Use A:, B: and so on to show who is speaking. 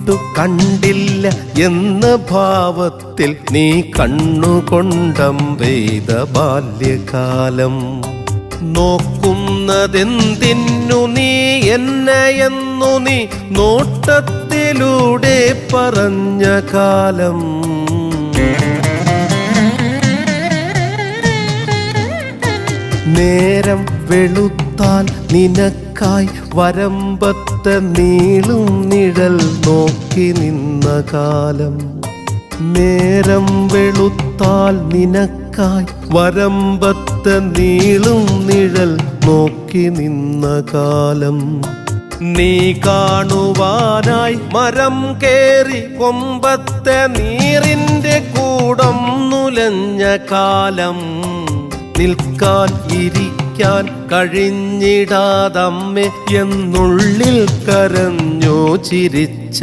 A: തൊട്ടു കണ്ടില്ല എന്ന ഭാവത്തിൽ നീ കണ്ണുകൊണ്ടം പെയ്ത ബാല്യകാലം. നോക്കുന്നതെന്തിന്നു നീ എന്നെയെന്നു നീ നോട്ടത്തിലൂടെ പറഞ്ഞ കാലം. നേരം വെളുത്താൽ നിനക്കായി വരമ്പത്തെ നീളും നിഴൽ നോക്കി നിന്ന കാലം. നേരം വെളുത്താൽ നിനക്കായി വരമ്പത്തെ നീളും നിഴൽ നോക്കി നിന്ന കാലം. നീ കാണുവാനായി മരം കേറി കൊമ്പത്തെ നീറിന്റെ കൂടം നുലഞ്ഞ കാലം. നിൽക്കാൻ ഇരിക്കാൻ കഴിഞ്ഞിടാതമ്മേ എന്നുള്ളിൽ കരഞ്ഞോ ചിരിച്ച